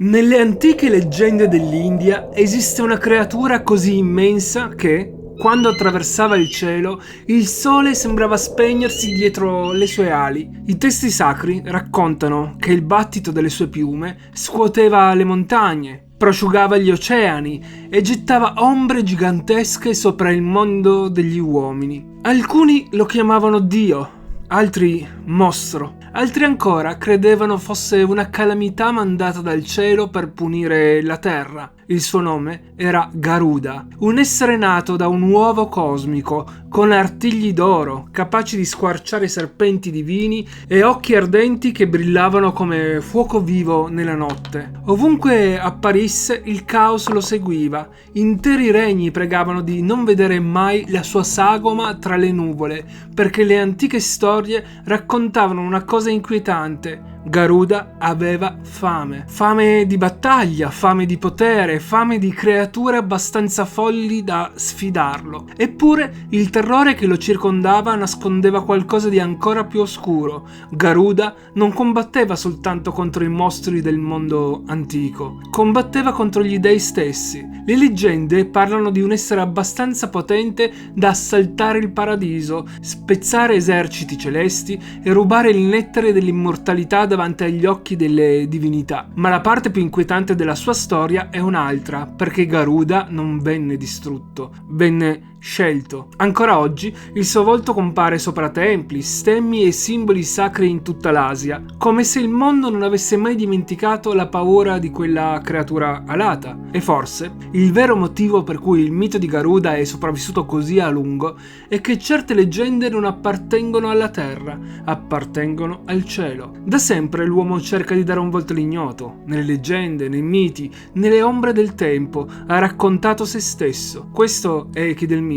Nelle antiche leggende dell'India esiste una creatura così immensa che, quando attraversava il cielo, il sole sembrava spegnersi dietro le sue ali. I testi sacri raccontano che il battito delle sue piume scuoteva le montagne, prosciugava gli oceani e gettava ombre gigantesche sopra il mondo degli uomini. Alcuni lo chiamavano Dio, altri mostro. Altri ancora credevano fosse una calamità mandata dal cielo per punire la terra. Il suo nome era Garuda, un essere nato da un uovo cosmico, con artigli d'oro, capaci di squarciare serpenti divini e occhi ardenti che brillavano come fuoco vivo nella notte. Ovunque apparisse, il caos lo seguiva. Interi regni pregavano di non vedere mai la sua sagoma tra le nuvole, perché le antiche storie raccontavano una cosa inquietante. Garuda aveva fame di battaglia, fame di potere, fame di creature abbastanza folli da sfidarlo. Eppure il terrore che lo circondava nascondeva qualcosa di ancora più oscuro. Garuda non combatteva soltanto contro i mostri del mondo antico, combatteva contro gli dei stessi. Le leggende parlano di un essere abbastanza potente da assaltare il paradiso, spezzare eserciti celesti e rubare il nettare dell'immortalità davanti agli occhi delle divinità. Ma la parte più inquietante della sua storia è un'altra, perché Garuda non venne distrutto, venne scelto. Ancora oggi il suo volto compare sopra templi, stemmi e simboli sacri in tutta l'Asia, come se il mondo non avesse mai dimenticato la paura di quella creatura alata. E forse il vero motivo per cui il mito di Garuda è sopravvissuto così a lungo è che certe leggende non appartengono alla terra, appartengono al cielo. Da sempre l'uomo cerca di dare un volto all'ignoto. Nelle leggende, nei miti, nelle ombre del tempo ha raccontato se stesso. Questo è chi del mito.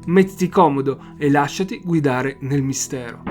Mettiti comodo e lasciati guidare nel mistero.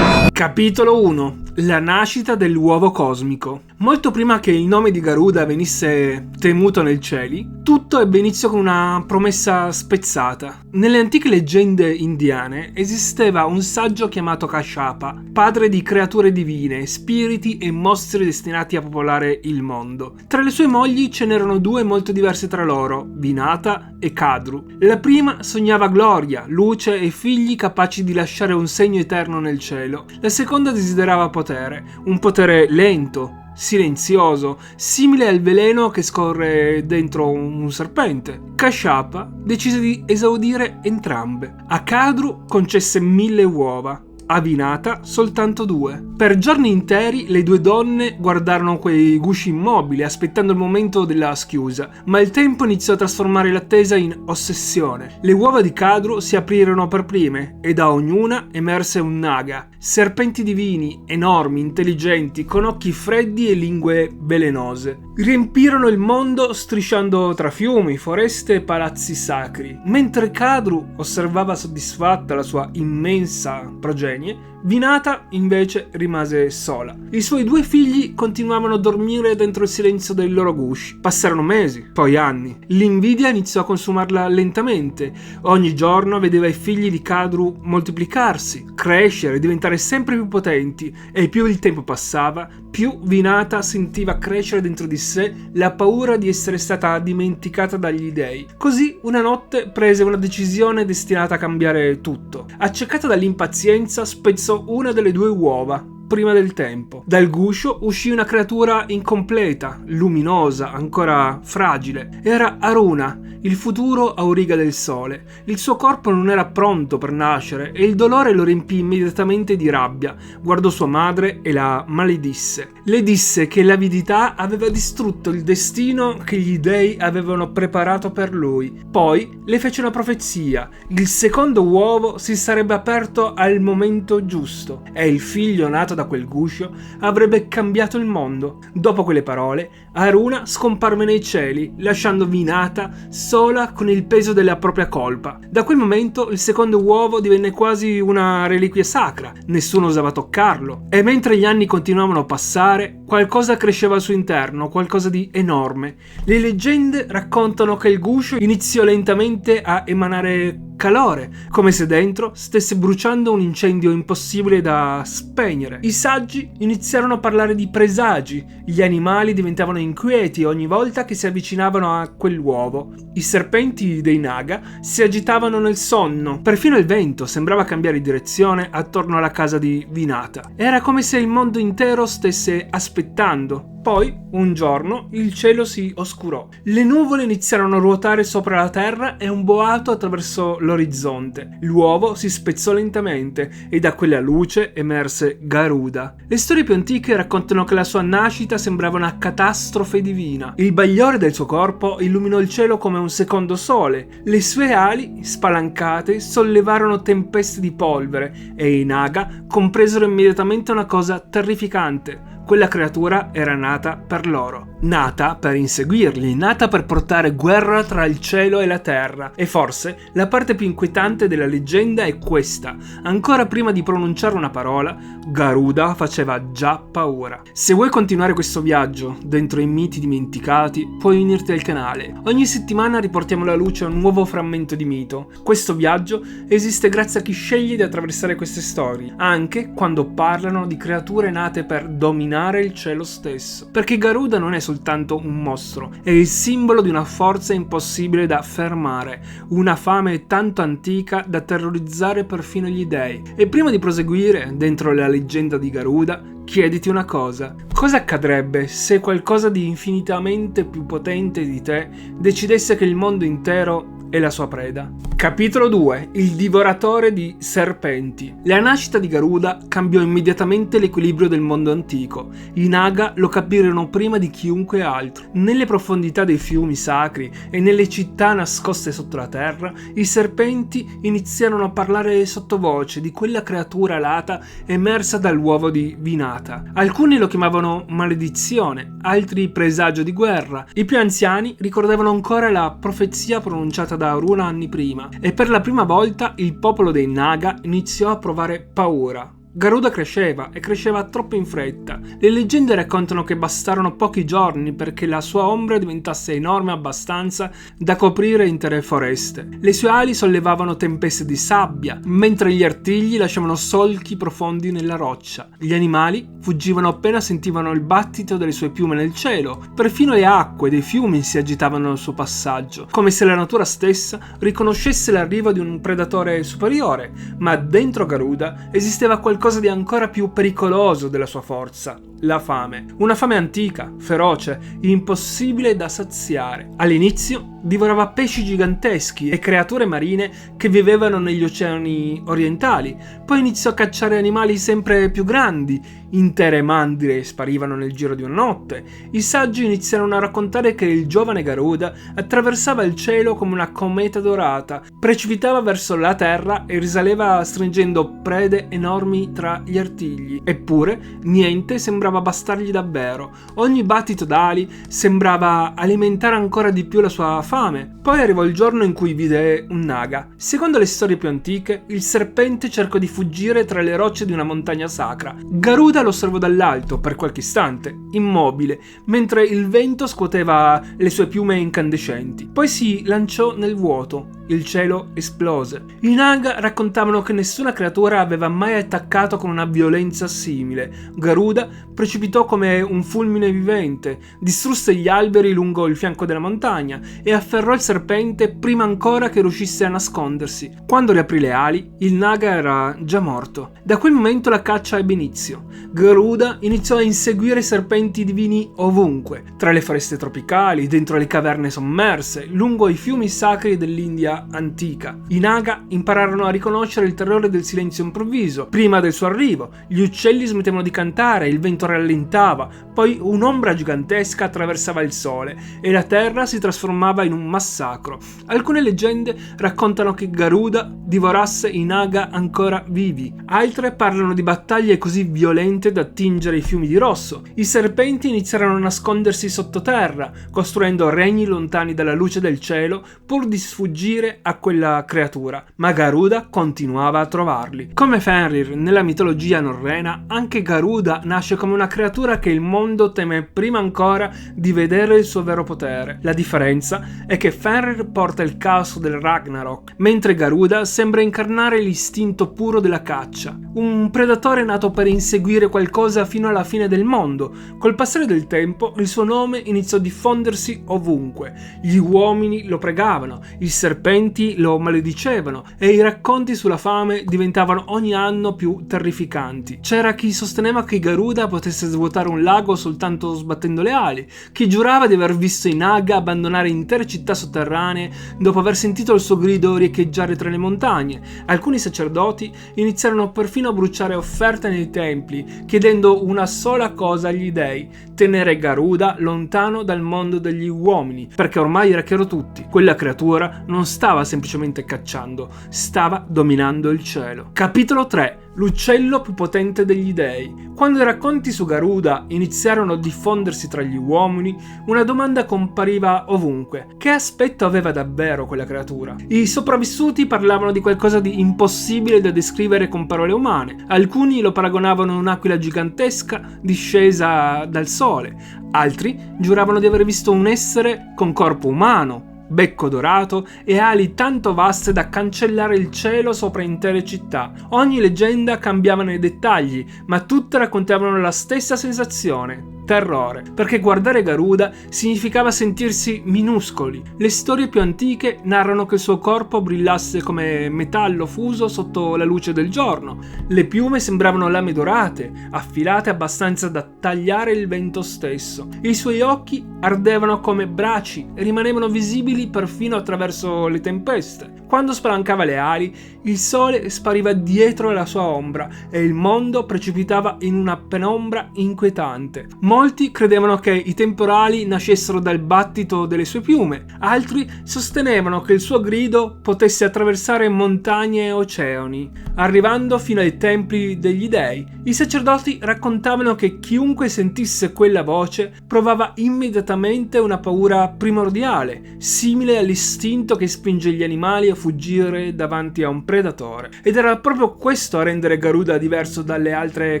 Capitolo 1. La nascita dell'uovo cosmico. Molto prima che il nome di Garuda venisse temuto nei cieli, tutto ebbe inizio con una promessa spezzata. Nelle antiche leggende indiane esisteva un saggio chiamato Kashyapa, padre di creature divine, spiriti e mostri destinati a popolare il mondo. Tra le sue mogli ce n'erano due molto diverse tra loro, Vinata e Kadru. La prima sognava gloria, luce e figli capaci di lasciare un segno eterno nel cielo. La seconda desiderava potere, un potere lento, silenzioso, simile al veleno che scorre dentro un serpente. Kashyapa decise di esaudire entrambe. A Kadru concesse 1000 uova, a Vinata soltanto 2. Per giorni interi le due donne guardarono quei gusci immobili, aspettando il momento della schiusa, ma il tempo iniziò a trasformare l'attesa in ossessione. Le uova di Kadru si aprirono per prime e da ognuna emerse un naga, serpenti divini, enormi, intelligenti, con occhi freddi e lingue velenose. Riempirono il mondo strisciando tra fiumi, foreste e palazzi sacri. Mentre Kadru osservava soddisfatta la sua immensa progenie, Vinata invece rimase sola. I suoi 2 figli continuavano a dormire dentro il silenzio dei loro gusci. Passarono mesi, poi anni. L'invidia iniziò a consumarla lentamente. Ogni giorno vedeva i figli di Kadru moltiplicarsi, crescere, diventare sempre più potenti, e più il tempo passava, più Vinata sentiva crescere dentro di sé la paura di essere stata dimenticata dagli dei. Così una notte prese una decisione destinata a cambiare tutto. Accecata dall'impazienza, spezzò una delle 2 uova prima del tempo. Dal guscio uscì una creatura incompleta, luminosa, ancora fragile. Era Aruna, il futuro auriga del sole. Il suo corpo non era pronto per nascere e il dolore lo riempì immediatamente di rabbia. Guardò sua madre e la maledisse. Le disse che l'avidità aveva distrutto il destino che gli dei avevano preparato per lui. Poi le fece una profezia. Il secondo uovo si sarebbe aperto al momento giusto e il figlio nato da quel guscio avrebbe cambiato il mondo. Dopo quelle parole, Aruna scomparve nei cieli, lasciando Vinata sola con il peso della propria colpa. Da quel momento il secondo uovo divenne quasi una reliquia sacra, nessuno osava toccarlo, e mentre gli anni continuavano a passare, qualcosa cresceva al suo interno, qualcosa di enorme. Le leggende raccontano che il guscio iniziò lentamente a emanare calore, come se dentro stesse bruciando un incendio impossibile da spegnere. I saggi iniziarono a parlare di presagi, gli animali diventavano inquieti ogni volta che si avvicinavano a quell'uovo. I serpenti dei Naga si agitavano nel sonno, perfino il vento sembrava cambiare direzione attorno alla casa di Vinata. Era come se il mondo intero stesse aspettando. Poi, un giorno, il cielo si oscurò. Le nuvole iniziarono a ruotare sopra la terra e un boato attraversò l'orizzonte. L'uovo si spezzò lentamente e da quella luce emerse Garuda. Le storie più antiche raccontano che la sua nascita sembrava una catastrofe divina. Il bagliore del suo corpo illuminò il cielo come un secondo sole. Le sue ali, spalancate, sollevarono tempeste di polvere e i Naga compresero immediatamente una cosa terrificante. Quella creatura era nata per loro, nata per inseguirli, nata per portare guerra tra il cielo e la terra. E forse la parte più inquietante della leggenda è questa: ancora prima di pronunciare una parola, Garuda faceva già paura. Se vuoi continuare questo viaggio dentro i miti dimenticati, puoi unirti al canale. Ogni settimana riportiamo alla luce un nuovo frammento di mito. Questo viaggio esiste grazie a chi sceglie di attraversare queste storie, anche quando parlano di creature nate per dominare il cielo stesso. Perché Garuda non è soltanto un mostro, è il simbolo di una forza impossibile da fermare, una fame tanto antica da terrorizzare perfino gli dei. E prima di proseguire dentro la leggenda di Garuda, chiediti una cosa: cosa accadrebbe se qualcosa di infinitamente più potente di te decidesse che il mondo intero è la sua preda? Capitolo 2. Il divoratore di serpenti. La nascita di Garuda cambiò immediatamente l'equilibrio del mondo antico. I Naga lo capirono prima di chiunque altro. Nelle profondità dei fiumi sacri e nelle città nascoste sotto la terra, i serpenti iniziarono a parlare sottovoce di quella creatura alata emersa dall'uovo di Vinata. Alcuni lo chiamavano maledizione, altri presagio di guerra. I più anziani ricordavano ancora la profezia pronunciata da Aruna anni prima, e per la prima volta il popolo dei Naga iniziò a provare paura. Garuda cresceva e cresceva troppo in fretta. Le leggende raccontano che bastarono pochi giorni perché la sua ombra diventasse enorme abbastanza da coprire intere foreste. Le sue ali sollevavano tempeste di sabbia, mentre gli artigli lasciavano solchi profondi nella roccia. Gli animali fuggivano appena sentivano il battito delle sue piume nel cielo. Perfino le acque dei fiumi si agitavano al suo passaggio, come se la natura stessa riconoscesse l'arrivo di un predatore superiore. Ma dentro Garuda esisteva qualcosa di ancora più pericoloso della sua forza: la fame. Una fame antica, feroce, impossibile da saziare. All'inizio divorava pesci giganteschi e creature marine che vivevano negli oceani orientali. Poi iniziò a cacciare animali sempre più grandi. Intere mandrie sparivano nel giro di una notte. I saggi iniziarono a raccontare che il giovane Garuda attraversava il cielo come una cometa dorata, precipitava verso la terra e risaleva stringendo prede enormi tra gli artigli. Eppure niente sembrava bastargli davvero. Ogni battito d'ali sembrava alimentare ancora di più la sua fame. Poi arrivò il giorno in cui vide un Naga. Secondo le storie più antiche, il serpente cercò di fuggire tra le rocce di una montagna sacra. Garuda lo osservò dall'alto per qualche istante, immobile, mentre il vento scuoteva le sue piume incandescenti. Poi si lanciò nel vuoto. Il cielo esplose. I Naga raccontavano che nessuna creatura aveva mai attaccato con una violenza simile. Garuda precipitò come un fulmine vivente, distrusse gli alberi lungo il fianco della montagna e afferrò il serpente prima ancora che riuscisse a nascondersi. Quando riaprì le ali, il Naga era già morto. Da quel momento la caccia ebbe inizio. Garuda iniziò a inseguire serpenti divini ovunque, tra le foreste tropicali, dentro le caverne sommerse, lungo i fiumi sacri dell'India antica. I Naga impararono a riconoscere il terrore del silenzio improvviso. Prima del suo arrivo, gli uccelli smettevano di cantare, il vento rallentava, poi un'ombra gigantesca attraversava il sole e la terra si trasformava in un massacro. Alcune leggende raccontano che Garuda divorasse i Naga ancora vivi, altre parlano di battaglie così violente da tingere i fiumi di rosso. I serpenti iniziarono a nascondersi sottoterra, costruendo regni lontani dalla luce del cielo pur di sfuggire fuggire a quella creatura, ma Garuda continuava a trovarli. Come Fenrir nella mitologia norrena, anche Garuda nasce come una creatura che il mondo teme prima ancora di vedere il suo vero potere. La differenza è che Fenrir porta il caos del Ragnarok, mentre Garuda sembra incarnare l'istinto puro della caccia. Un predatore nato per inseguire qualcosa fino alla fine del mondo. Col passare del tempo il suo nome iniziò a diffondersi ovunque. Gli uomini lo pregavano, i serpenti lo maledicevano e i racconti sulla fame diventavano ogni anno più terrificanti. C'era chi sosteneva che Garuda potesse svuotare un lago soltanto sbattendo le ali, chi giurava di aver visto i Naga abbandonare intere città sotterranee dopo aver sentito il suo grido riecheggiare tra le montagne. Alcuni sacerdoti iniziarono perfino a bruciare offerte nei templi, chiedendo una sola cosa agli dei: tenere Garuda lontano dal mondo degli uomini, perché ormai era chiaro a tutti, quella creatura non stava semplicemente cacciando, stava dominando il cielo. Capitolo 3. L'uccello più potente degli dei. Quando i racconti su Garuda iniziarono a diffondersi tra gli uomini, una domanda compariva ovunque: che aspetto aveva davvero quella creatura? I sopravvissuti parlavano di qualcosa di impossibile da descrivere con parole umane. Alcuni lo paragonavano a un'aquila gigantesca discesa dal sole, altri giuravano di aver visto un essere con corpo umano, becco dorato e ali tanto vaste da cancellare il cielo sopra intere città. Ogni leggenda cambiava nei dettagli, ma tutte raccontavano la stessa sensazione: terrore, perché guardare Garuda significava sentirsi minuscoli. Le storie più antiche narrano che il suo corpo brillasse come metallo fuso sotto la luce del giorno. Le piume sembravano lame dorate, affilate abbastanza da tagliare il vento stesso. I suoi occhi ardevano come braci e rimanevano visibili perfino attraverso le tempeste. Quando spalancava le ali, il sole spariva dietro la sua ombra e il mondo precipitava in una penombra inquietante. Molti credevano che i temporali nascessero dal battito delle sue piume, altri sostenevano che il suo grido potesse attraversare montagne e oceani, arrivando fino ai templi degli dei. I sacerdoti raccontavano che chiunque sentisse quella voce provava immediatamente una paura primordiale, simile all'istinto che spinge gli animali a fuggire davanti a un predatore. Ed era proprio questo a rendere Garuda diverso dalle altre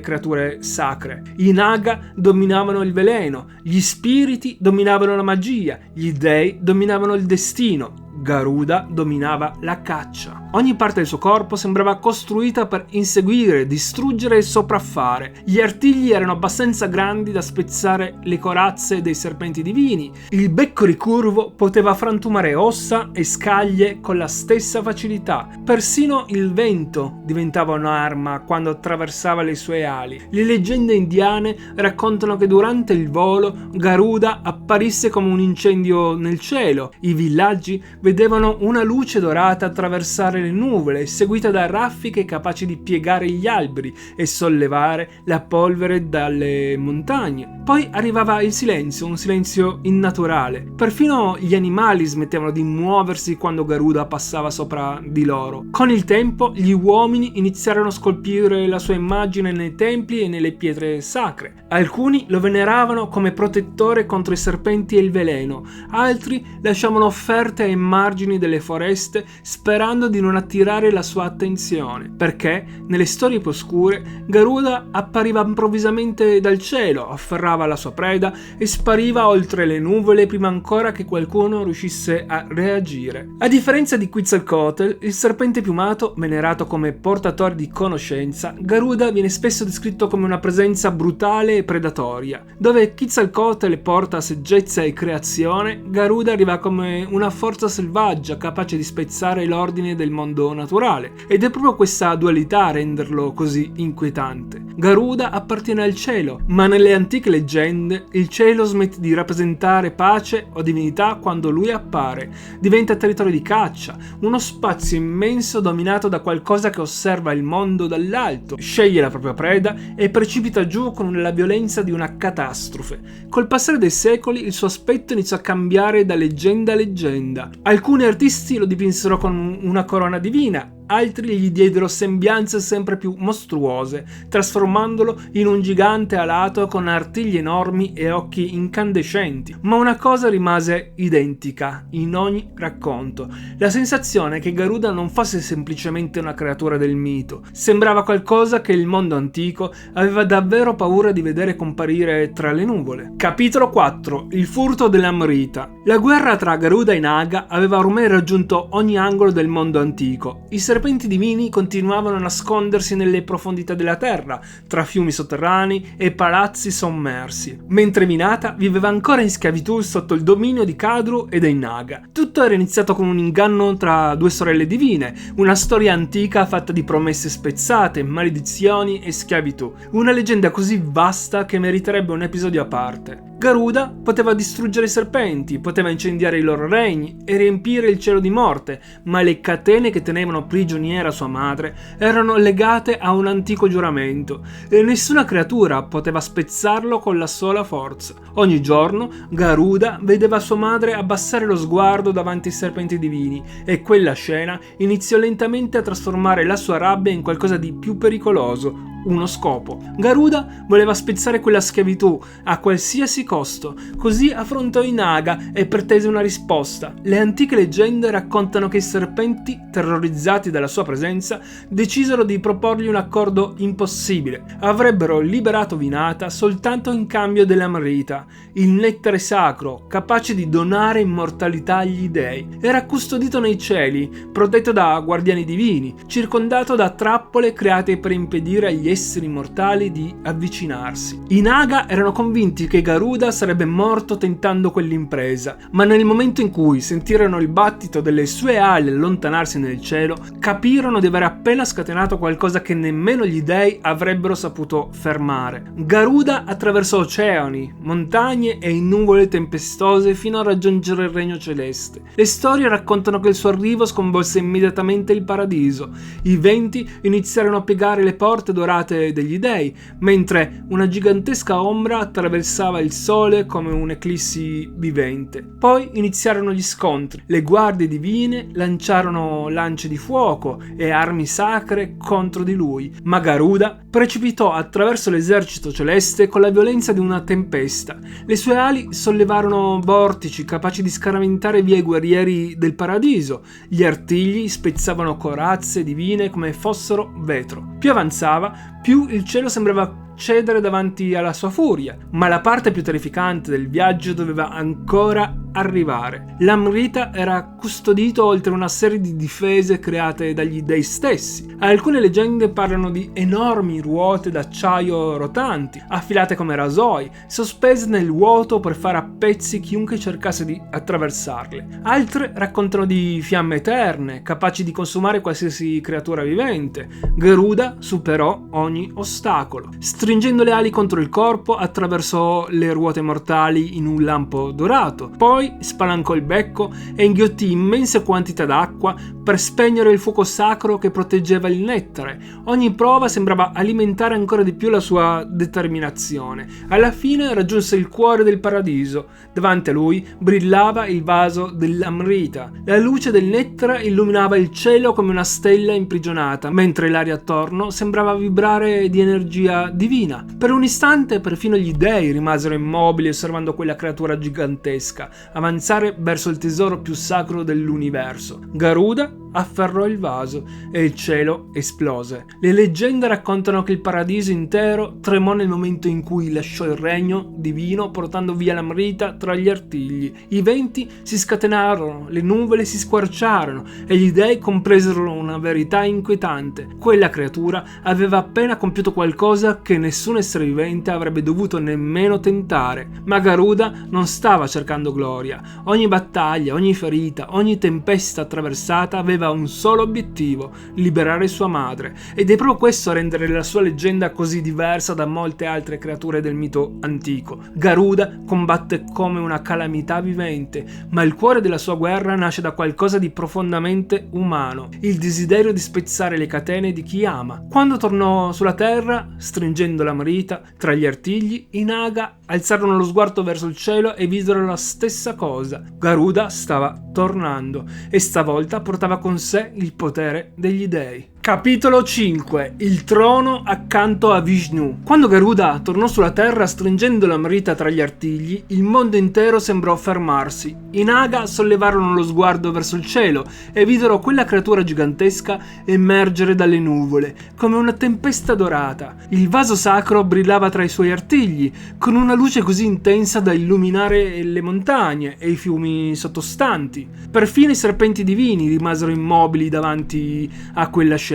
creature sacre. I Naga dominavano il veleno, gli spiriti dominavano la magia, gli dei dominavano il destino. Garuda dominava la caccia. Ogni parte del suo corpo sembrava costruita per inseguire, distruggere e sopraffare. Gli artigli erano abbastanza grandi da spezzare le corazze dei serpenti divini. Il becco ricurvo poteva frantumare ossa e scaglie con la stessa facilità. Persino il vento diventava un'arma quando attraversava le sue ali. Le leggende indiane raccontano che durante il volo Garuda apparisse come un incendio nel cielo. I villaggi vedevano una luce dorata attraversare le nuvole, seguita da raffiche capaci di piegare gli alberi e sollevare la polvere dalle montagne. Poi arrivava il silenzio, un silenzio innaturale. Perfino gli animali smettevano di muoversi quando Garuda passava sopra di loro. Con il tempo gli uomini iniziarono a scolpire la sua immagine nei templi e nelle pietre sacre. Alcuni lo veneravano come protettore contro i serpenti e il veleno, altri lasciavano offerte ai margini delle foreste sperando di non attirare la sua attenzione, perché nelle storie più oscure Garuda appariva improvvisamente dal cielo, afferrava la sua preda e spariva oltre le nuvole prima ancora che qualcuno riuscisse a reagire. A differenza di Quetzalcoatl, il serpente piumato, venerato come portatore di conoscenza, Garuda viene spesso descritto come una presenza brutale e predatoria. Dove Quetzalcoatl porta saggezza e creazione, Garuda arriva come una forza selvaggia capace di spezzare l'ordine del mondo naturale, ed è proprio questa dualità a renderlo così inquietante. Garuda appartiene al cielo, ma nelle antiche leggende il cielo smette di rappresentare pace o divinità quando lui appare. Diventa territorio di caccia, uno spazio immenso dominato da qualcosa che osserva il mondo dall'alto, sceglie la propria preda e precipita giù con la violenza di una catastrofe. Col passare dei secoli il suo aspetto iniziò a cambiare da leggenda a leggenda. Alcuni artisti lo dipinsero con una corona divina, altri gli diedero sembianze sempre più mostruose, trasformandolo in un gigante alato con artigli enormi e occhi incandescenti. Ma una cosa rimase identica in ogni racconto: la sensazione che Garuda non fosse semplicemente una creatura del mito. Sembrava qualcosa che il mondo antico aveva davvero paura di vedere comparire tra le nuvole. Capitolo 4. Il furto dell'Amrita. La guerra tra Garuda e Naga aveva ormai raggiunto ogni angolo del mondo antico. I serpenti divini continuavano a nascondersi nelle profondità della terra, tra fiumi sotterranei e palazzi sommersi, mentre Vinata viveva ancora in schiavitù sotto il dominio di Kadru e dei Naga. Tutto era iniziato con un inganno tra due sorelle divine, una storia antica fatta di promesse spezzate, maledizioni e schiavitù. Una leggenda così vasta che meriterebbe un episodio a parte. Garuda poteva distruggere i serpenti, poteva incendiare i loro regni e riempire il cielo di morte, ma le catene che tenevano prigioniera sua madre erano legate a un antico giuramento e nessuna creatura poteva spezzarlo con la sola forza. Ogni giorno Garuda vedeva sua madre abbassare lo sguardo davanti ai serpenti divini e quella scena iniziò lentamente a trasformare la sua rabbia in qualcosa di più pericoloso. Uno scopo. Garuda voleva spezzare quella schiavitù a qualsiasi costo, così affrontò i Naga e pretese una risposta. Le antiche leggende raccontano che i serpenti, terrorizzati dalla sua presenza, decisero di proporgli un accordo impossibile. Avrebbero liberato Vinata soltanto in cambio dell'Amrita, il nettare sacro, capace di donare immortalità agli dei. Era custodito nei cieli, protetto da guardiani divini, circondato da trappole create per impedire agli esseri mortali di avvicinarsi. I Naga erano convinti che Garuda sarebbe morto tentando quell'impresa, ma nel momento in cui sentirono il battito delle sue ali allontanarsi nel cielo, capirono di aver appena scatenato qualcosa che nemmeno gli dei avrebbero saputo fermare. Garuda attraversò oceani, montagne e nuvole tempestose fino a raggiungere il regno celeste. Le storie raccontano che il suo arrivo sconvolse immediatamente il paradiso. I venti iniziarono a piegare le porte dorate degli dei, mentre una gigantesca ombra attraversava il sole come un'eclissi vivente. Poi iniziarono gli scontri. Le guardie divine lanciarono lance di fuoco e armi sacre contro di lui, ma Garuda precipitò attraverso l'esercito celeste con la violenza di una tempesta. Le sue ali sollevarono vortici capaci di scaraventare via i guerrieri del paradiso. Gli artigli spezzavano corazze divine come fossero vetro. Più avanzava, più il cielo sembrava cedere davanti alla sua furia, ma la parte più terrificante del viaggio doveva ancora arrivare. L'Amrita era custodito oltre una serie di difese create dagli dei stessi. Alcune leggende parlano di enormi ruote d'acciaio rotanti, affilate come rasoi, sospese nel vuoto per fare a pezzi chiunque cercasse di attraversarle. Altre raccontano di fiamme eterne, capaci di consumare qualsiasi creatura vivente. Garuda superò ogni ostacolo. Stringendo le ali contro il corpo, attraversò le ruote mortali in un lampo dorato. Poi spalancò il becco e inghiottì immense quantità d'acqua per spegnere il fuoco sacro che proteggeva il nettare. Ogni prova sembrava alimentare ancora di più la sua determinazione. Alla fine raggiunse il cuore del paradiso. Davanti a lui brillava il vaso dell'Amrita. La luce del nettare illuminava il cielo come una stella imprigionata, mentre l'aria attorno sembrava vibrare di energia divina. Per un istante perfino gli dei rimasero immobili osservando quella creatura gigantesca avanzare verso il tesoro più sacro dell'universo. Garuda afferrò il vaso e il cielo esplose. Le leggende raccontano che il paradiso intero tremò nel momento in cui lasciò il regno divino portando via l'Amrita tra gli artigli. I venti si scatenarono, le nuvole si squarciarono e gli dei compresero una verità inquietante. Quella creatura aveva appena compiuto qualcosa che nessun essere vivente avrebbe dovuto nemmeno tentare. Ma Garuda non stava cercando gloria. Ogni battaglia, ogni ferita, ogni tempesta attraversata aveva un solo obiettivo: liberare sua madre. Ed è proprio questo a rendere la sua leggenda così diversa da molte altre creature del mito antico. Garuda combatte come una calamità vivente, ma il cuore della sua guerra nasce da qualcosa di profondamente umano: il desiderio di spezzare le catene di chi ama. Quando tornò sulla terra, stringendo l'Amrita tra gli artigli, i Naga alzarono lo sguardo verso il cielo e videro la stessa cosa. Garuda stava tornando e stavolta portava con con sé il potere degli dei. Capitolo 5. Il trono accanto a Vishnu. Quando Garuda tornò sulla terra stringendo l'Amrita tra gli artigli, il mondo intero sembrò fermarsi. I Naga sollevarono lo sguardo verso il cielo e videro quella creatura gigantesca emergere dalle nuvole, come una tempesta dorata. Il vaso sacro brillava tra i suoi artigli, con una luce così intensa da illuminare le montagne e i fiumi sottostanti. Perfino i serpenti divini rimasero immobili davanti a quella scena.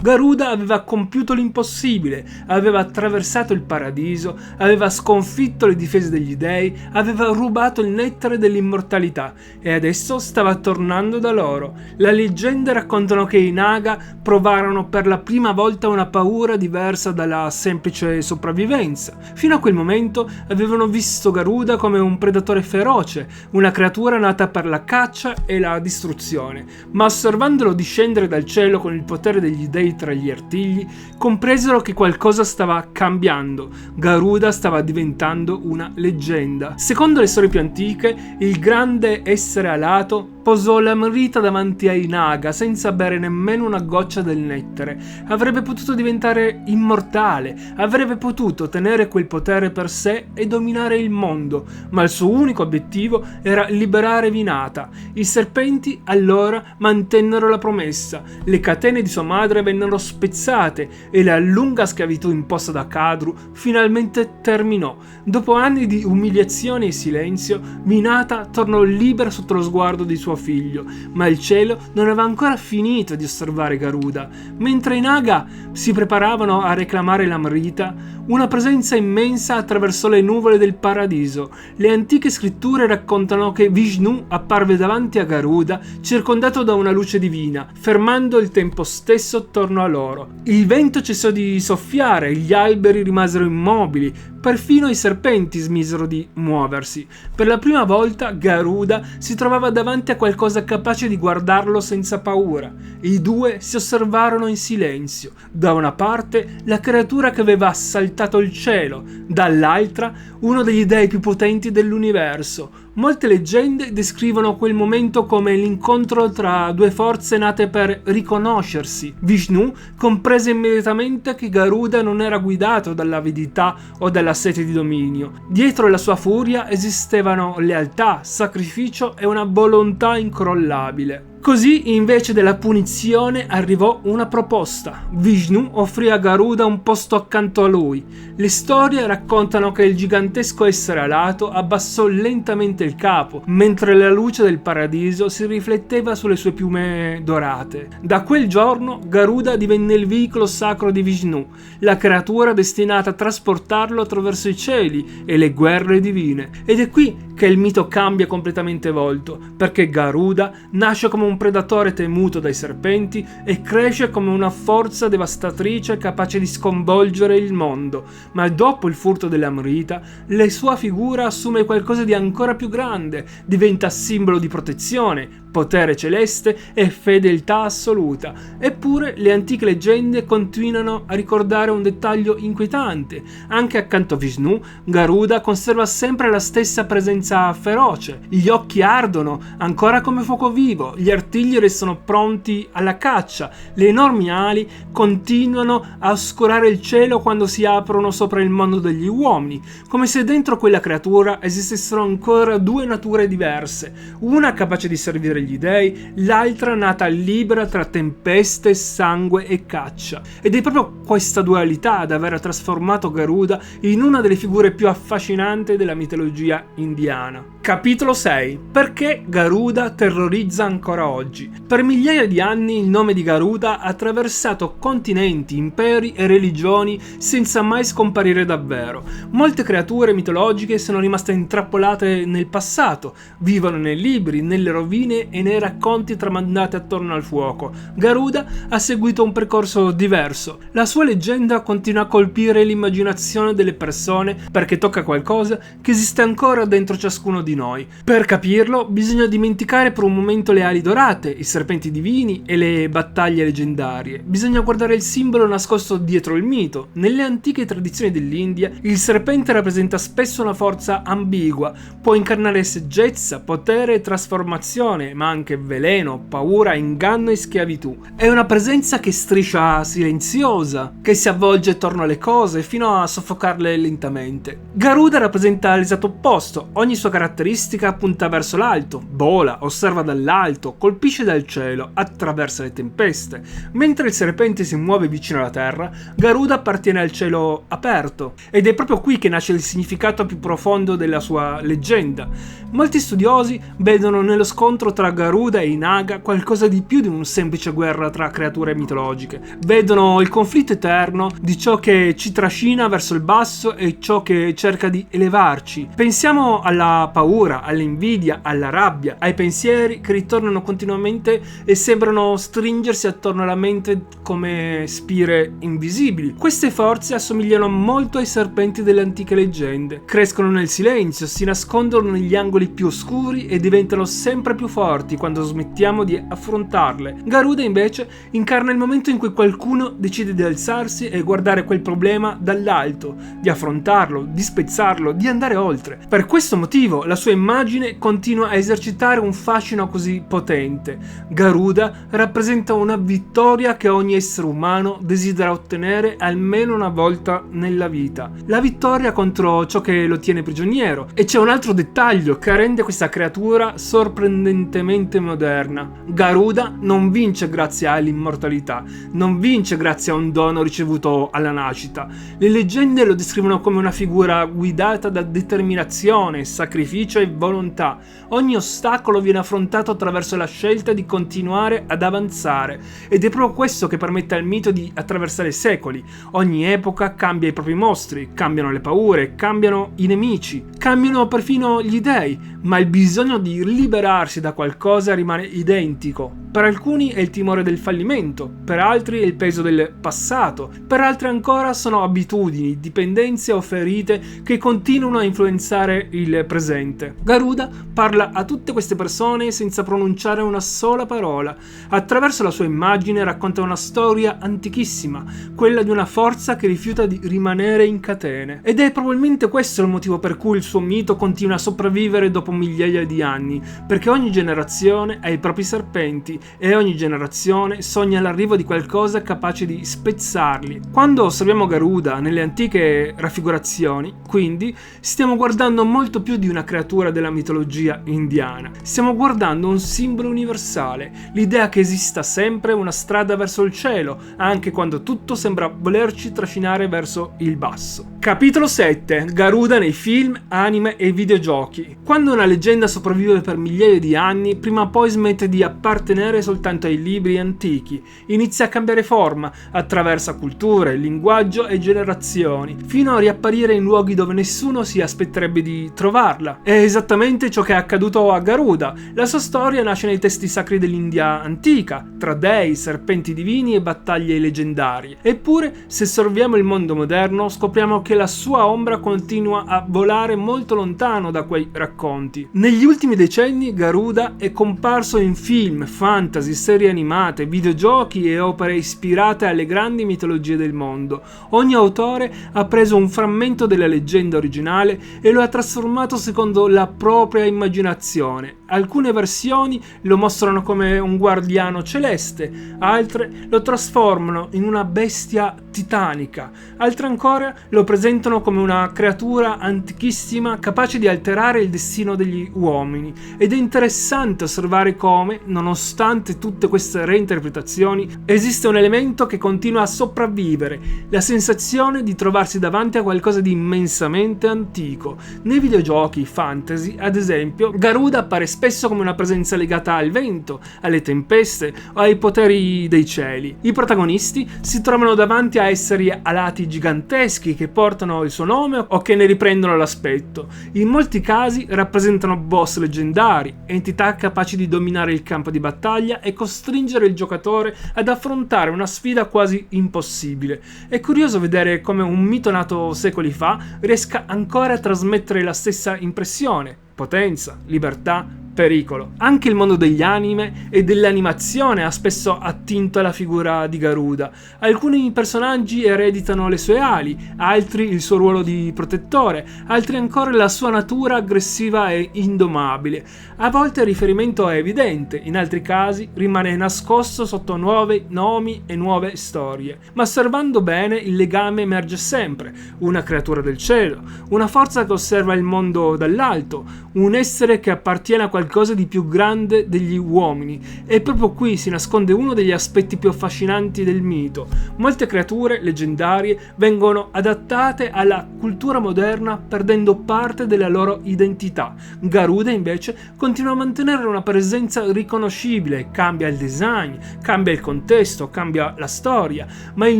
Garuda aveva compiuto l'impossibile, aveva attraversato il paradiso, aveva sconfitto le difese degli dei, aveva rubato il nettare dell'immortalità e adesso stava tornando da loro. Le leggende raccontano che i Naga provarono per la prima volta una paura diversa dalla semplice sopravvivenza. Fino a quel momento avevano visto Garuda come un predatore feroce, una creatura nata per la caccia e la distruzione, ma osservandolo discendere dal cielo con il potere degli dei tra gli artigli, compresero che qualcosa stava cambiando. Garuda stava diventando una leggenda. Secondo le storie più antiche, il grande essere alato posò l'Amrita davanti ai Naga senza bere nemmeno una goccia del nettare. Avrebbe potuto diventare immortale, avrebbe potuto tenere quel potere per sé e dominare il mondo, ma il suo unico obiettivo era liberare Vinata. I serpenti allora mantennero la promessa, le catene di sua madre vennero spezzate e la lunga schiavitù imposta da Kadru finalmente terminò. Dopo anni di umiliazione e silenzio, Vinata tornò libera sotto lo sguardo di suo figlio, ma il cielo non aveva ancora finito di osservare Garuda. Mentre i Naga si preparavano a reclamare l'Amrita, una presenza immensa attraversò le nuvole del paradiso. Le antiche scritture raccontano che Vishnu apparve davanti a Garuda circondato da una luce divina, fermando il tempo stesso attorno a loro. Il vento cessò di soffiare, gli alberi rimasero immobili, perfino i serpenti smisero di muoversi. Per la prima volta Garuda si trovava davanti a qualcosa capace di guardarlo senza paura. I due si osservarono in silenzio. Da una parte la creatura che aveva assaltato il cielo, dall'altra uno degli dei più potenti dell'universo. Molte leggende descrivono quel momento come l'incontro tra due forze nate per riconoscersi. Vishnu comprese immediatamente che Garuda non era guidato dall'avidità o dalla sete di dominio. Dietro la sua furia esistevano lealtà, sacrificio e una volontà incrollabile. Così, invece della punizione, arrivò una proposta. Vishnu offrì a Garuda un posto accanto a lui. Le storie raccontano che il gigantesco essere alato abbassò lentamente il capo, mentre la luce del paradiso si rifletteva sulle sue piume dorate. Da quel giorno Garuda divenne il veicolo sacro di Vishnu, la creatura destinata a trasportarlo attraverso i cieli e le guerre divine. Ed è qui che il mito cambia completamente volto, perché Garuda nasce come un predatore temuto dai serpenti e cresce come una forza devastatrice capace di sconvolgere il mondo, ma dopo il furto dell'Amrita la sua figura assume qualcosa di ancora più grande, diventa simbolo di protezione, potere celeste e fedeltà assoluta. Eppure le antiche leggende continuano a ricordare un dettaglio inquietante: anche accanto a Vishnu, Garuda conserva sempre la stessa presenza feroce. Gli occhi ardono ancora come fuoco vivo, gli artigli restano pronti alla caccia, le enormi ali continuano a oscurare il cielo quando si aprono sopra il mondo degli uomini, come se dentro quella creatura esistessero ancora due nature diverse, una capace di servire gli dei, l'altra nata libera tra tempeste, sangue e caccia. Ed è proprio questa dualità ad aver trasformato Garuda in una delle figure più affascinanti della mitologia indiana. Capitolo 6. Perché Garuda terrorizza ancora oggi? Per migliaia di anni il nome di Garuda ha attraversato continenti, imperi e religioni senza mai scomparire davvero. Molte creature mitologiche sono rimaste intrappolate nel passato, vivono nei libri, nelle rovine e nei racconti tramandati attorno al fuoco. Garuda ha seguito un percorso diverso. La sua leggenda continua a colpire l'immaginazione delle persone perché tocca qualcosa che esiste ancora dentro ciascuno di noi. Per capirlo, bisogna dimenticare per un momento le ali dorate, i serpenti divini e le battaglie leggendarie. Bisogna guardare il simbolo nascosto dietro il mito. Nelle antiche tradizioni dell'India, il serpente rappresenta spesso una forza ambigua, può incarnare saggezza, potere e trasformazione, ma anche veleno, paura, inganno e schiavitù. È una presenza che striscia silenziosa, che si avvolge attorno alle cose fino a soffocarle lentamente. Garuda rappresenta l'esatto opposto, ogni sua caratteristica punta verso l'alto, vola, osserva dall'alto, colpisce dal cielo, attraversa le tempeste. Mentre il serpente si muove vicino alla terra, Garuda appartiene al cielo aperto, ed è proprio qui che nasce il significato più profondo della sua leggenda. Molti studiosi vedono nello scontro tra Garuda e i Naga qualcosa di più di una semplice guerra tra creature mitologiche. Vedono il conflitto eterno di ciò che ci trascina verso il basso e ciò che cerca di elevarci. Pensiamo alla paura, all'invidia, alla rabbia, ai pensieri che ritornano continuamente e sembrano stringersi attorno alla mente come spire invisibili. Queste forze assomigliano molto ai serpenti delle antiche leggende. Crescono nel silenzio, si nascondono negli angoli più oscuri e diventano sempre più forti quando smettiamo di affrontarle. Garuda invece incarna il momento in cui qualcuno decide di alzarsi e guardare quel problema dall'alto, di affrontarlo, di spezzarlo, di andare oltre. Per questo motivo la sua immagine continua a esercitare un fascino così potente. Garuda rappresenta una vittoria che ogni essere umano desidera ottenere almeno una volta nella vita. La vittoria contro ciò che lo tiene prigioniero. E c'è un altro dettaglio che rende questa creatura sorprendentemente moderna. Garuda non vince grazie all'immortalità, non vince grazie a un dono ricevuto alla nascita. Le leggende lo descrivono come una figura guidata da determinazione, sacrificio e volontà. Ogni ostacolo viene affrontato attraverso la scelta di continuare ad avanzare, ed è proprio questo che permette al mito di attraversare secoli. Ogni epoca cambia i propri mostri, cambiano le paure, cambiano i nemici, cambiano perfino gli dei, ma il bisogno di liberarsi da qualcosa rimane identico. Per alcuni è il timore del fallimento, per altri è il peso del passato, per altri ancora sono abitudini, dipendenze o ferite che continuano a influenzare il presente. Garuda parla a tutte queste persone senza pronunciare una sola parola. Attraverso la sua immagine racconta una storia antichissima, quella di una forza che rifiuta di rimanere in catene. Ed è probabilmente questo il motivo per cui il suo mito continua a sopravvivere dopo migliaia di anni, perché ogni generazione ha i propri serpenti e ogni generazione sogna l'arrivo di qualcosa capace di spezzarli. Quando osserviamo Garuda nelle antiche raffigurazioni, quindi, stiamo guardando molto più di una creatura della mitologia indiana. Stiamo guardando un simbolo universale, l'idea che esista sempre una strada verso il cielo, anche quando tutto sembra volerci trascinare verso il basso. Capitolo 7. Garuda nei film, anime e videogiochi. Quando una leggenda sopravvive per migliaia di anni, prima o poi smette di appartenere soltanto ai libri antichi, inizia a cambiare forma, attraversa culture, linguaggio e generazioni, fino a riapparire in luoghi dove nessuno si aspetterebbe di trovarla. È esattamente ciò che è accaduto a Garuda. La sua storia nasce nei testi sacri dell'India antica, tra dei, serpenti divini e battaglie leggendarie. Eppure, se osserviamo il mondo moderno, scopriamo che la sua ombra continua a volare molto lontano da quei racconti. Negli ultimi decenni Garuda è comparso in film, fantasy, serie animate, videogiochi e opere ispirate alle grandi mitologie del mondo. Ogni autore ha preso un frammento della leggenda originale e lo ha trasformato secondo la propria immaginazione. Alcune versioni lo mostrano come un guardiano celeste, altre lo trasformano in una bestia titanica, altre ancora lo presentano come una creatura antichissima capace di alterare il destino degli uomini. Ed è interessante osservare come, nonostante tutte queste reinterpretazioni, esiste un elemento che continua a sopravvivere: la sensazione di trovarsi davanti a qualcosa di immensamente antico. Nei videogiochi fantasy, ad esempio, Garuda appare spesso come una presenza legata al vento, alle tempeste o ai poteri dei cieli. I protagonisti si trovano davanti a esseri alati giganteschi che portano il suo nome o che ne riprendono l'aspetto. In molti casi rappresentano boss leggendari, entità capaci di dominare il campo di battaglia battaglia e costringere il giocatore ad affrontare una sfida quasi impossibile. È curioso vedere come un mito nato secoli fa riesca ancora a trasmettere la stessa impressione: potenza, libertà, pericolo. Anche il mondo degli anime e dell'animazione ha spesso attinto alla figura di Garuda. Alcuni personaggi ereditano le sue ali, altri il suo ruolo di protettore, altri ancora la sua natura aggressiva e indomabile. A volte il riferimento è evidente, in altri casi rimane nascosto sotto nuovi nomi e nuove storie. Ma osservando bene il legame emerge sempre: una creatura del cielo, una forza che osserva il mondo dall'alto, un essere che appartiene a qualcosa di più grande degli uomini. E proprio qui si nasconde uno degli aspetti più affascinanti del mito. Molte creature leggendarie vengono adattate alla cultura moderna perdendo parte della loro identità. Garuda invece continua a mantenere una presenza riconoscibile, cambia il design, cambia il contesto, cambia la storia, ma il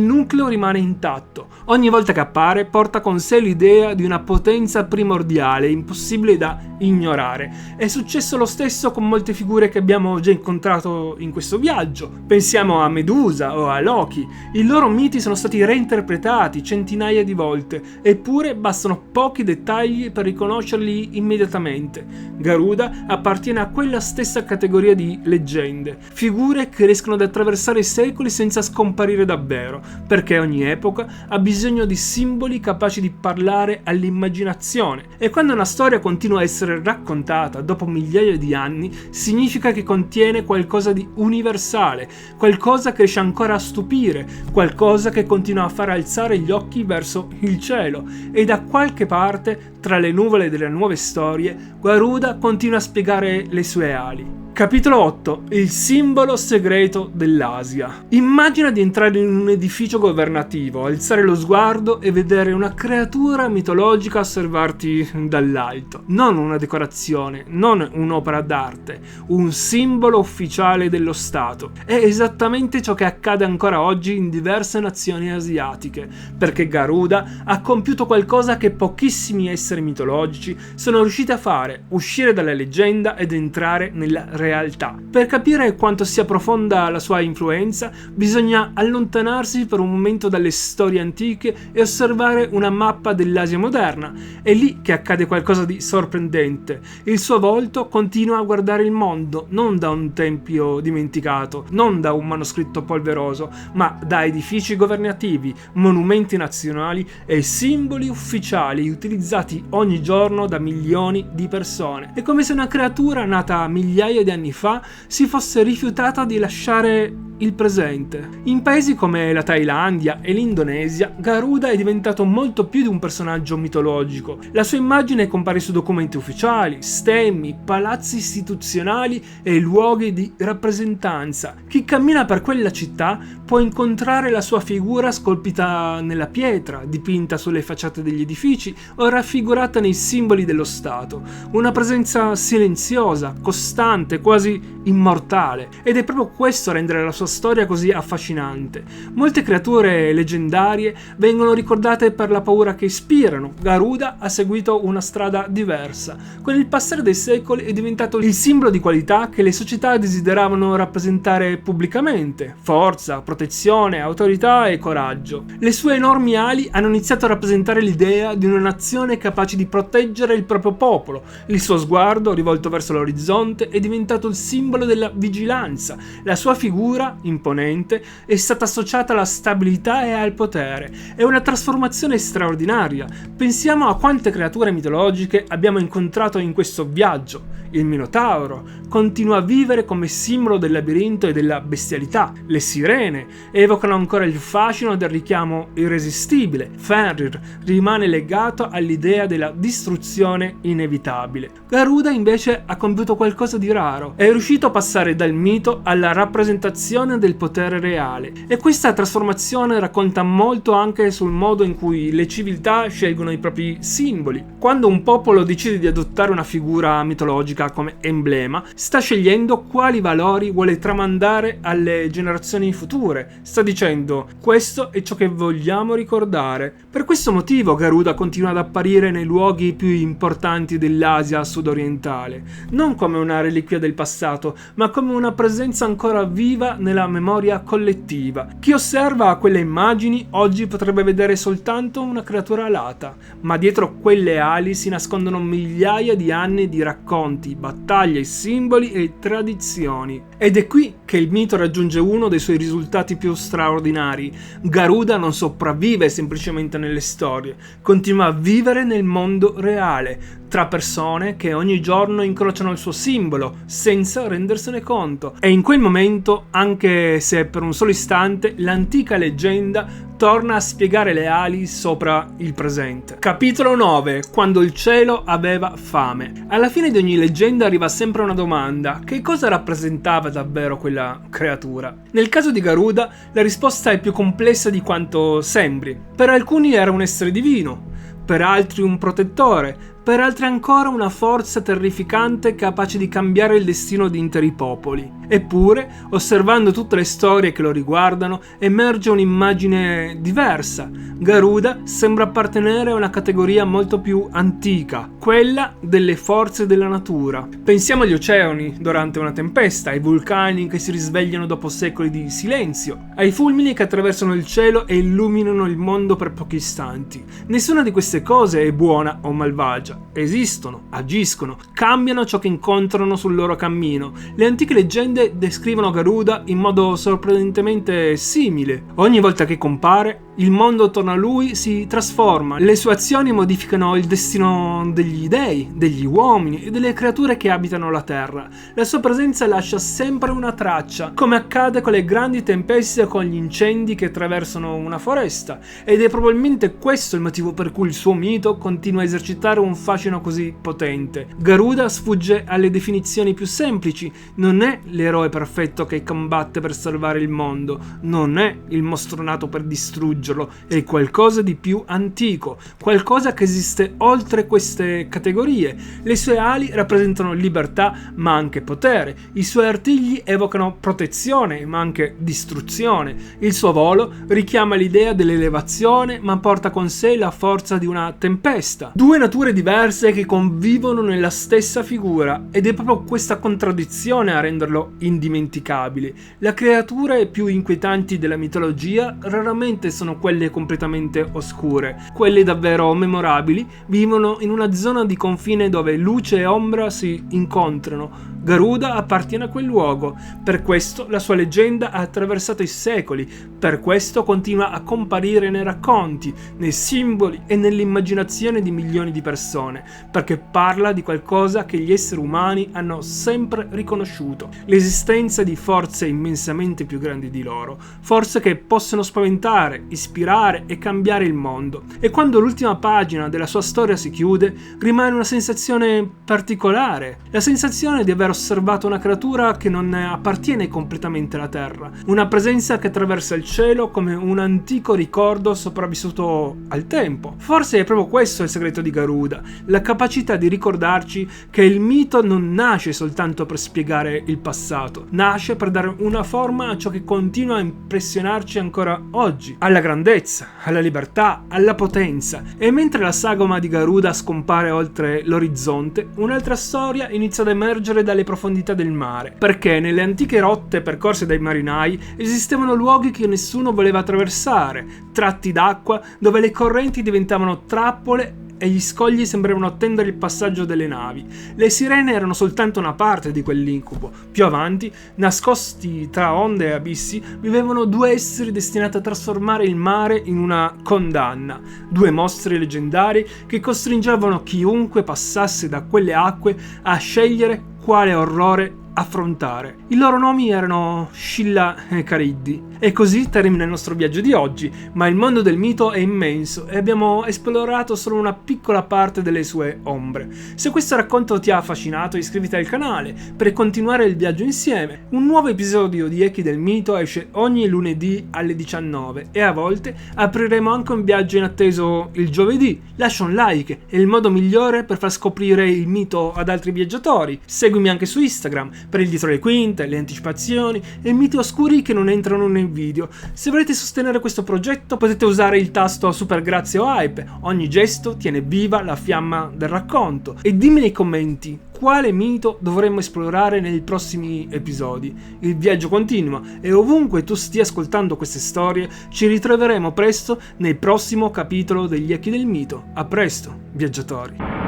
nucleo rimane intatto. Ogni volta che appare porta con sé l'idea di una potenza primordiale, impossibile da ignorare. È successo lo stesso con molte figure che abbiamo già incontrato in questo viaggio. Pensiamo a Medusa o a Loki. I loro miti sono stati reinterpretati centinaia di volte, eppure bastano pochi dettagli per riconoscerli immediatamente. Garuda appartiene a quella stessa categoria di leggende, figure che riescono ad attraversare i secoli senza scomparire davvero, perché ogni epoca ha bisogno di simboli capaci di parlare all'immaginazione. E quando una storia continua a essere raccontata dopo migliaia di anni, significa che contiene qualcosa di universale, qualcosa che riesce ancora a stupire, qualcosa che continua a far alzare gli occhi verso il cielo. E da qualche parte, tra le nuvole delle nuove storie, Garuda continua a spiegare le sue ali. Capitolo 8. Il simbolo segreto dell'Asia. Immagina di entrare in un edificio governativo, alzare lo sguardo e vedere una creatura mitologica osservarti dall'alto. Non una decorazione, non un'opera d'arte, un simbolo ufficiale dello Stato. È esattamente ciò che accade ancora oggi in diverse nazioni asiatiche, perché Garuda ha compiuto qualcosa che pochissimi esseri mitologici sono riusciti a fare: uscire dalla leggenda ed entrare nella realtà. Per capire quanto sia profonda la sua influenza, bisogna allontanarsi per un momento dalle storie antiche e osservare una mappa dell'Asia moderna. È lì che accade qualcosa di sorprendente. Il suo volto continua a guardare il mondo, non da un tempio dimenticato, non da un manoscritto polveroso, ma da edifici governativi, monumenti nazionali e simboli ufficiali utilizzati ogni giorno da milioni di persone. È come se una creatura nata migliaia di anni fa si fosse rifiutata di lasciare il presente. In paesi come la Thailandia e l'Indonesia, Garuda è diventato molto più di un personaggio mitologico. La sua immagine compare su documenti ufficiali, stemmi, palazzi istituzionali e luoghi di rappresentanza. Chi cammina per quella città può incontrare la sua figura scolpita nella pietra, dipinta sulle facciate degli edifici o raffigurata nei simboli dello Stato. Una presenza silenziosa, costante, quasi immortale. Ed è proprio questo a rendere la sua storia così affascinante. Molte creature leggendarie vengono ricordate per la paura che ispirano. Garuda ha seguito una strada diversa. Con il passare dei secoli è diventato il simbolo di qualità che le società desideravano rappresentare pubblicamente: forza, protezione, autorità e coraggio. Le sue enormi ali hanno iniziato a rappresentare l'idea di una nazione capace di proteggere il proprio popolo. Il suo sguardo, rivolto verso l'orizzonte, è diventato il simbolo della vigilanza. La sua figura, imponente, è stata associata alla stabilità e al potere. È una trasformazione straordinaria. Pensiamo a quante creature mitologiche abbiamo incontrato in questo viaggio. Il Minotauro continua a vivere come simbolo del labirinto e della bestialità. Le sirene evocano ancora il fascino del richiamo irresistibile. Fenrir rimane legato all'idea della distruzione inevitabile. Garuda invece ha compiuto qualcosa di raro. È riuscito a passare dal mito alla rappresentazione trasformazione del potere reale, e questa trasformazione racconta molto anche sul modo in cui le civiltà scelgono i propri simboli. Quando un popolo decide di adottare una figura mitologica come emblema, sta scegliendo quali valori vuole tramandare alle generazioni future. Sta dicendo: questo è ciò che vogliamo ricordare. Per questo motivo Garuda continua ad apparire nei luoghi più importanti dell'Asia sudorientale, non come una reliquia del passato, ma come una presenza ancora viva nella memoria collettiva. Chi osserva quelle immagini oggi potrebbe vedere soltanto una creatura alata, ma dietro quelle ali si nascondono migliaia di anni di racconti, battaglie, simboli e tradizioni. Ed è qui che il mito raggiunge uno dei suoi risultati più straordinari. Garuda non sopravvive semplicemente nelle storie, continua a vivere nel mondo reale, tra persone che ogni giorno incrociano il suo simbolo senza rendersene conto. E in quel momento, anche se per un solo istante, l'antica leggenda torna a spiegare le ali sopra il presente. Capitolo 9. Quando il cielo aveva fame. Alla fine di ogni leggenda arriva sempre una domanda: che cosa rappresentava davvero quella creatura? Nel caso di Garuda la risposta è più complessa di quanto sembri. Per alcuni era un essere divino, per altri un protettore, per altri ancora una forza terrificante capace di cambiare il destino di interi popoli. Eppure, osservando tutte le storie che lo riguardano, emerge un'immagine diversa. Garuda sembra appartenere a una categoria molto più antica, quella delle forze della natura. Pensiamo agli oceani durante una tempesta, ai vulcani che si risvegliano dopo secoli di silenzio, ai fulmini che attraversano il cielo e illuminano il mondo per pochi istanti. Nessuna di queste cose è buona o malvagia. Esistono, agiscono, cambiano ciò che incontrano sul loro cammino. Le antiche leggende descrivono Garuda in modo sorprendentemente simile. Ogni volta che compare, il mondo attorno a lui si trasforma, le sue azioni modificano il destino degli dei, degli uomini e delle creature che abitano la terra. La sua presenza lascia sempre una traccia, come accade con le grandi tempeste o con gli incendi che attraversano una foresta, ed è probabilmente questo il motivo per cui il suo mito continua a esercitare un fascino così potente. Garuda sfugge alle definizioni più semplici, non è l'eroe perfetto che combatte per salvare il mondo, non è il mostro nato per distruggerlo, è qualcosa di più antico, qualcosa che esiste oltre queste categorie. Le sue ali rappresentano libertà ma anche potere, i suoi artigli evocano protezione ma anche distruzione, il suo volo richiama l'idea dell'elevazione ma porta con sé la forza di una tempesta. Due nature diverse che convivono nella stessa figura, ed è proprio questa contraddizione a renderlo indimenticabile. Le creature più inquietanti della mitologia raramente sono quelle completamente oscure. Quelle davvero memorabili vivono in una zona di confine dove luce e ombra si incontrano. Garuda appartiene a quel luogo, per questo la sua leggenda ha attraversato i secoli, per questo continua a comparire nei racconti, nei simboli e nell'immaginazione di milioni di persone, perché parla di qualcosa che gli esseri umani hanno sempre riconosciuto: l'esistenza di forze immensamente più grandi di loro, forze che possono spaventare, ispirare e cambiare il mondo. E quando l'ultima pagina della sua storia si chiude, rimane una sensazione particolare, la sensazione di aver osservato una creatura che non appartiene completamente alla terra, una presenza che attraversa il cielo come un antico ricordo sopravvissuto al tempo. Forse è proprio questo il segreto di Garuda, la capacità di ricordarci che il mito non nasce soltanto per spiegare il passato, nasce per dare una forma a ciò che continua a impressionarci ancora oggi, alla grandezza, alla libertà, alla potenza. E mentre la sagoma di Garuda scompare oltre l'orizzonte, un'altra storia inizia ad emergere dalle profondità del mare, perché nelle antiche rotte percorse dai marinai esistevano luoghi che nessuno voleva attraversare, tratti d'acqua dove le correnti diventavano trappole e gli scogli sembravano attendere il passaggio delle navi. Le sirene erano soltanto una parte di quell'incubo. Più avanti, nascosti tra onde e abissi, vivevano due esseri destinati a trasformare il mare in una condanna, due mostri leggendari che costringevano chiunque passasse da quelle acque a scegliere quale orrore affrontare. I loro nomi erano Scylla e Cariddi. E così termina il nostro viaggio di oggi, ma il mondo del mito è immenso e abbiamo esplorato solo una piccola parte delle sue ombre. Se questo racconto ti ha affascinato, iscriviti al canale per continuare il viaggio insieme. Un nuovo episodio di Echi del Mito esce ogni lunedì alle 19 e a volte apriremo anche un viaggio inatteso il giovedì. Lascia un like, è il modo migliore per far scoprire il mito ad altri viaggiatori. Seguimi anche su Instagram per il dietro le quinte, le anticipazioni e miti oscuri che non entrano nei video. Se volete sostenere questo progetto potete usare il tasto super grazie o hype, ogni gesto tiene viva la fiamma del racconto. E dimmi nei commenti quale mito dovremmo esplorare nei prossimi episodi. Il viaggio continua e ovunque tu stia ascoltando queste storie ci ritroveremo presto nel prossimo capitolo degli Echi del Mito. A presto, viaggiatori!